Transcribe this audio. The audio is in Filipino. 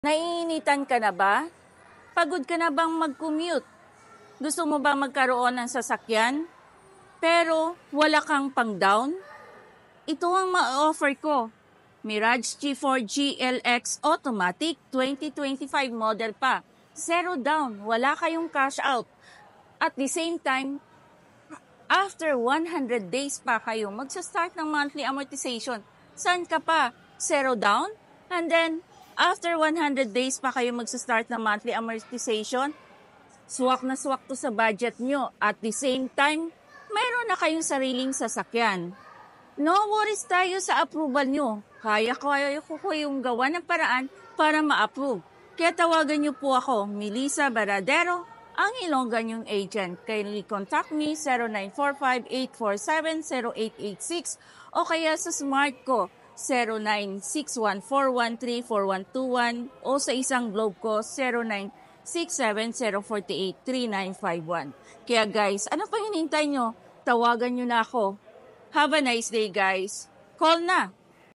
Naiinitan ka na ba? Pagod ka na bang mag-commute? Gusto mo bang magkaroon ng sasakyan? Pero wala kang pang-down? Ito ang ma-offer ko. Mirage G4 GLX Automatic 2025 model pa. Zero down, wala kayong cash out. At the same time, after 100 days pa kayo magsa-start ng monthly amortization. Saan ka pa? Zero down? And then, after 100 days pa kayo magsa-start ng monthly amortization, swak na swak to sa budget nyo. At the same time, mayroon na kayong sariling sasakyan. No worries tayo sa approval nyo. Kaya ko yung gawa ng paraan para ma-approve. Kaya tawagan nyo po ako, Melissa Baradero, ang Ilonggan yung agent. Kindly contact me 0945-847-0886 o kaya sa smart ko 0961-413-4121 o sa isang Globe ko 0967-048-3951. Kaya guys, ano pa hinihintay nyo? Tawagan nyo na ako. Have a nice day guys. Call na!